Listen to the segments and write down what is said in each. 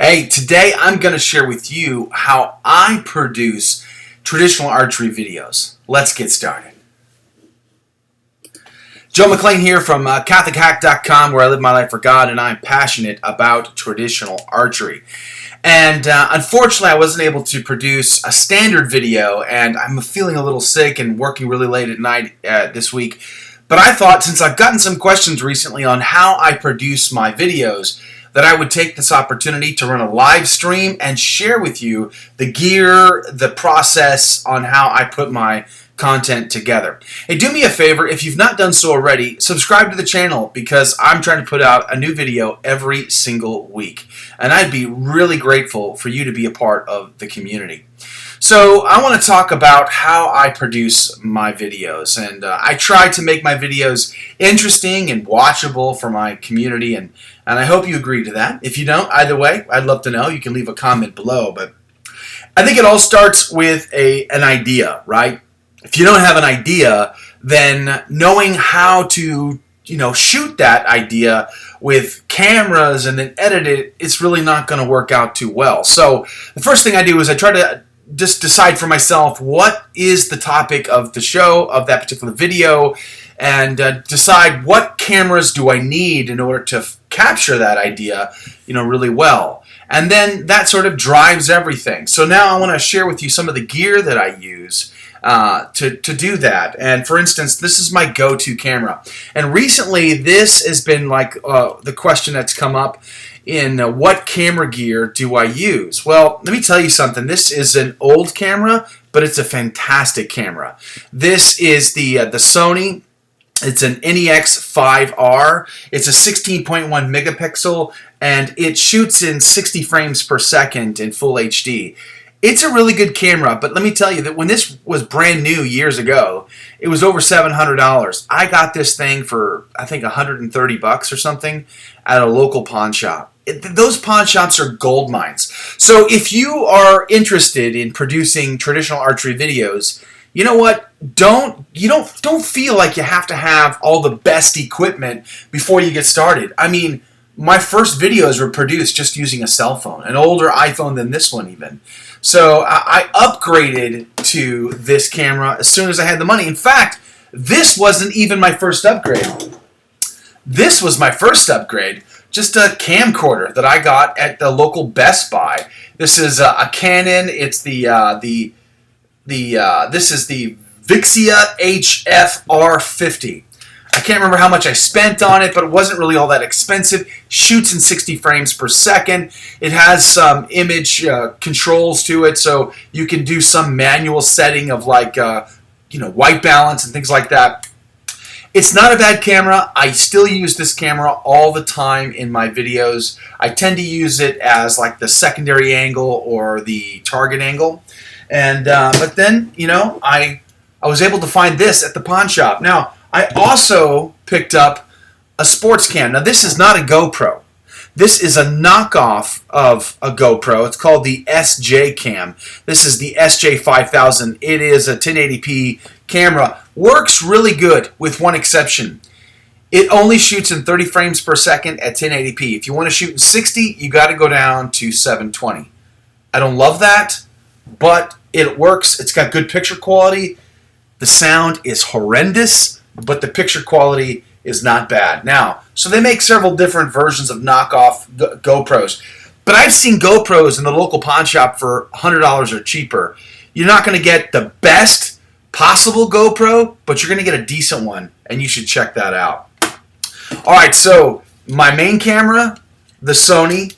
Hey, today I'm going to share with you how I produce traditional archery videos. Let's get started. Joe McLean here from CatholicHack.com, where I live my life for God, and I'm passionate about traditional archery. And unfortunately, I wasn't able to produce a standard video, and I'm feeling a little sick and working really late at night this week. But I thought, since I've gotten some questions recently on how I produce my videos, that I would take this opportunity to run a live stream and share with you the gear, the process on how I put my content together. Hey, do me a favor, if you've not done so already, subscribe to the channel because I'm trying to put out a new video every single week. And I'd be really grateful for you to be a part of the community. So I want to talk about how I produce my videos, and I try to make my videos interesting and watchable for my community, and I hope you agree to that. If you don't, either way, I'd love to know. You can leave a comment below, but I think it all starts with an idea, right? If you don't have an idea, then knowing how to shoot that idea with cameras and then edit it, it's really not going to work out too well. So the first thing I do is I try to just decide for myself what is the topic of the show, of that particular video, and decide what cameras do I need in order to capture that idea, really well. And then that sort of drives everything. So now I want to share with you some of the gear that I use to do that. And for instance, this is my go-to camera. And recently, this has been like the question that's come up in what camera gear do I use? Well, let me tell you something. This is an old camera, but it's a fantastic camera. This is the Sony. It's an NEX5R. It's a 16.1 megapixel, and it shoots in 60 frames per second in full HD. It's a really good camera, but let me tell you that when this was brand new years ago, it was over $700. I got this thing for, I think, $130 or something at a local pawn shop. Those pawn shops are gold mines. So if you are interested in producing traditional archery videos, you know what? Don't feel like you have to have all the best equipment before you get started. I mean, my first videos were produced just using a cell phone, an older iPhone than this one even. So I upgraded to this camera as soon as I had the money. In fact, this wasn't even my first upgrade. This was my first upgrade, just a camcorder that I got at the local Best Buy. This is a Canon. It's this is the Vixia HF-R50. I can't remember how much I spent on it, but it wasn't really all that expensive. Shoots in 60 frames per second. It has some image controls to it, so you can do some manual setting of like white balance and things like that. It's not a bad camera. I still use this camera all the time in my videos. I tend to use it as like the secondary angle or the target angle. And but then I was able to find this at the pawn shop. Now I also picked up a sports cam. Now this is not a GoPro. This is a knockoff of a GoPro. It's called the SJ Cam. This is the SJ5000. It is a 1080p camera. Works really good with one exception. It only shoots in 30 frames per second at 1080p. If you want to shoot in 60, you got to go down to 720. I don't love that, but it works. It's got good picture quality. The sound is horrendous, but the picture quality is not bad. Now, so they make several different versions of knockoff GoPros, but I've seen GoPros in the local pawn shop for $100 or cheaper. You're not going to get the best possible GoPro, but you're going to get a decent one, and you should check that out. All right, so my main camera, the Sony,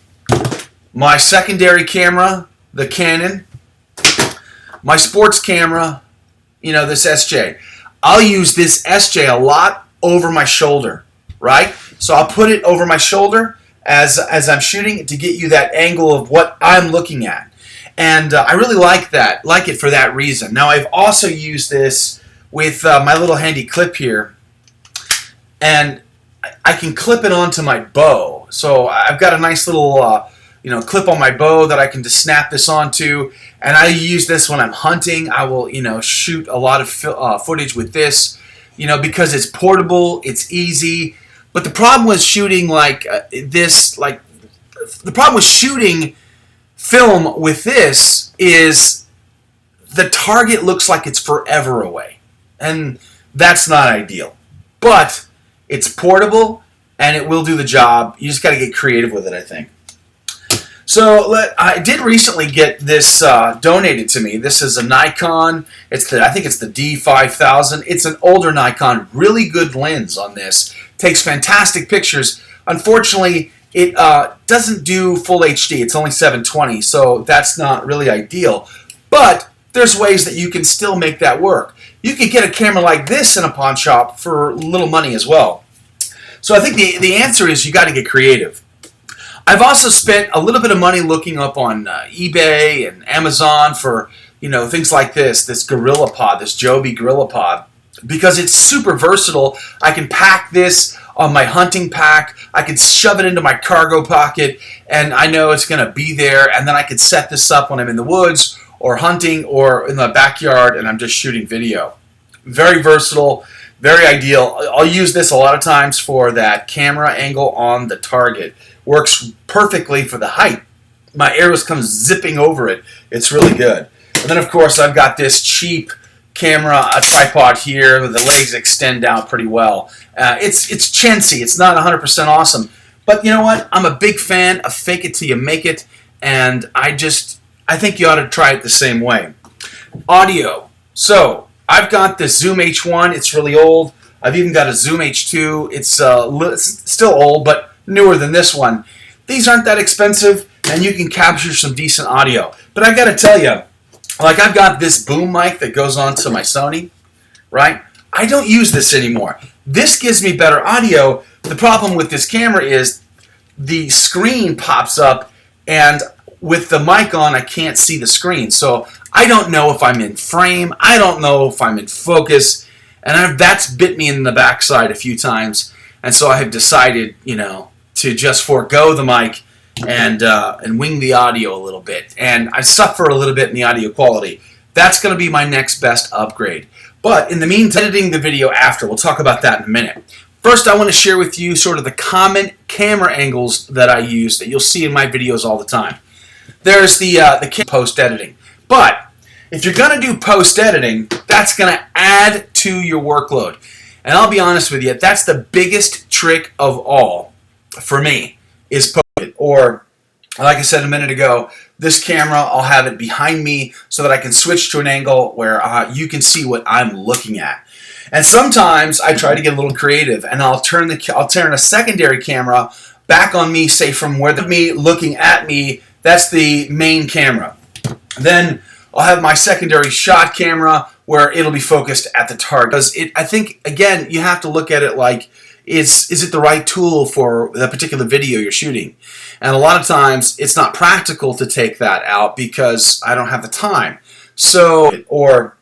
my secondary camera, the Canon, my sports camera, this SJ. I'll use this SJ a lot over my shoulder, right? So I'll put it over my shoulder as I'm shooting to get you that angle of what I'm looking at. And I really like it for that reason. Now I've also used this with my little handy clip here, and I can clip it onto my bow. So I've got a nice little clip on my bow that I can just snap this onto, and I use this when I'm hunting. I will shoot a lot of footage with this, because it's portable, it's easy. But the problem with shooting like this, the problem with shooting film with this is the target looks like it's forever away, and that's not ideal. But it's portable, and it will do the job. You just got to get creative with it, I think. So I did recently get this donated to me. This is a Nikon. I think it's the D5000. It's an older Nikon. Really good lens on this. Takes fantastic pictures. Unfortunately, it doesn't do full HD. It's only 720, so that's not really ideal. But there's ways that you can still make that work. You could get a camera like this in a pawn shop for little money as well. So I think the answer is you got to get creative. I've also spent a little bit of money looking up on eBay and Amazon for, things like this GorillaPod, this Joby GorillaPod, because it's super versatile. I can pack this on my hunting pack. I can shove it into my cargo pocket, and I know it's going to be there, and then I can set this up when I'm in the woods or hunting or in the backyard and I'm just shooting video. Very versatile, very ideal. I'll use this a lot of times for that camera angle on the target. Works perfectly for the height. My arrows come zipping over it. It's really good. And then, of course, I've got this cheap camera, a tripod here. The legs extend out pretty well. It's chintzy. It's not 100% awesome. But you know what? I'm a big fan of fake it till you make it. And I think you ought to try it the same way. Audio. So I've got the Zoom H1. It's really old. I've even got a Zoom H2. It's still old, but newer than this one. These aren't that expensive, and you can capture some decent audio. But I got to tell you, like I've got this boom mic that goes onto my Sony, right? I don't use this anymore. This gives me better audio. The problem with this camera is the screen pops up, and with the mic on, I can't see the screen. So I don't know if I'm in frame. I don't know if I'm in focus. And that's bit me in the backside a few times. And so I have decided, to just forego the mic and wing the audio a little bit. And I suffer a little bit in the audio quality. That's going to be my next best upgrade. But in the meantime, editing the video after. We'll talk about that in a minute. First, I want to share with you sort of the common camera angles that I use that you'll see in my videos all the time. There's the post-editing. But if you're going to do post-editing, that's going to add to your workload. And I'll be honest with you, that's the biggest trick of all for me, is post-edit. Or, like I said a minute ago, this camera, I'll have it behind me so that I can switch to an angle where you can see what I'm looking at. And sometimes I try to get a little creative, and I'll turn a secondary camera back on me, say from where me looking at me, that's the main camera. Then I'll have my secondary shot camera where it'll be focused at the target. Because I think, again, you have to look at it like, is it the right tool for the particular video you're shooting? And a lot of times, it's not practical to take that out because I don't have the time. So, or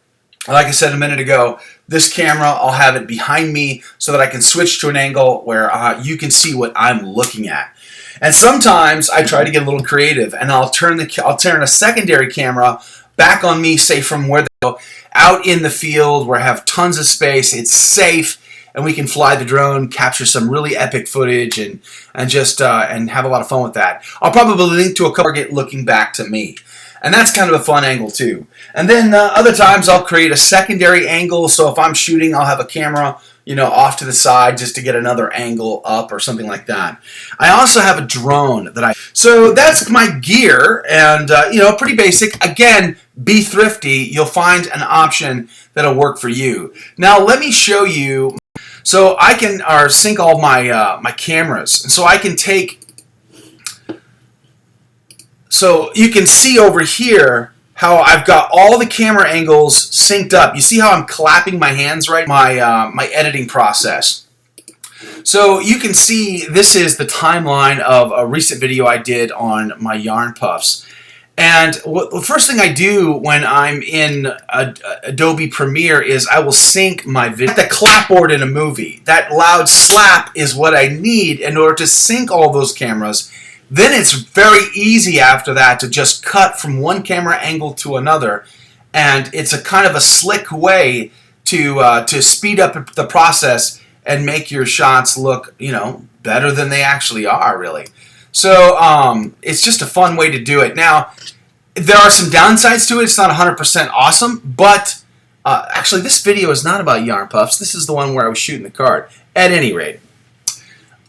like I said a minute ago, this camera, I'll have it behind me so that I can switch to an angle where you can see what I'm looking at. And sometimes I try to get a little creative, and I'll turn a secondary camera back on me, say from where they go, out in the field where I have tons of space, it's safe, and we can fly the drone, capture some really epic footage, and have a lot of fun with that. I'll probably link to a target looking back to me. And that's kind of a fun angle too. And then other times I'll create a secondary angle, so if I'm shooting, I'll have a camera off to the side just to get another angle up or something like that. I also have a drone so that's my gear, and pretty basic. Again, be thrifty. You'll find an option that'll work for you. Now let me show you. So I can sync all my my cameras, and so I can take. So you can see over here how I've got all the camera angles synced up. You see how I'm clapping my hands right? My editing process. So you can see this is the timeline of a recent video I did on my yarn puffs. And the first thing I do when I'm in Adobe Premiere is I will sync my video. The clapboard in a movie. That loud slap is what I need in order to sync all those cameras. Then it's very easy after that to just cut from one camera angle to another, and it's a kind of a slick way to speed up the process and make your shots look better than they actually are, really. So it's just a fun way to do it. Now, there are some downsides to it. It's not 100% awesome, but actually this video is not about yarn puffs. This is the one where I was shooting the card. At any rate,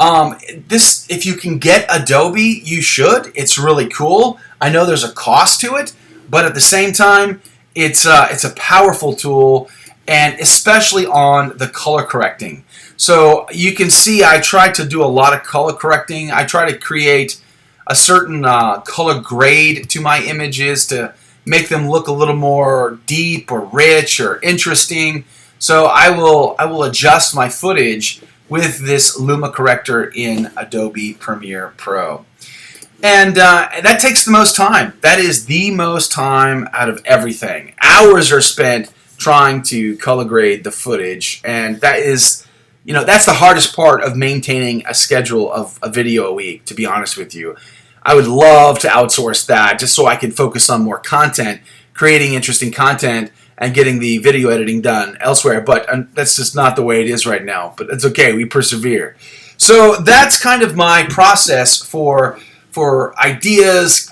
if you can get Adobe, you should. It's really cool. I know there's a cost to it, but at the same time, it's a powerful tool, and especially on the color correcting. So you can see I try to do a lot of color correcting. I try to create a certain color grade to my images to make them look a little more deep or rich or interesting. So I will adjust my footage with this Luma corrector in Adobe Premiere Pro. And that takes the most time. That is the most time out of everything. Hours are spent trying to color grade the footage, and that is, that's the hardest part of maintaining a schedule of a video a week, to be honest with you. I would love to outsource that just so I can focus on more content, creating interesting content, and getting the video editing done elsewhere. But that's just not the way it is right now. But it's okay. We persevere. So that's kind of my process for ideas,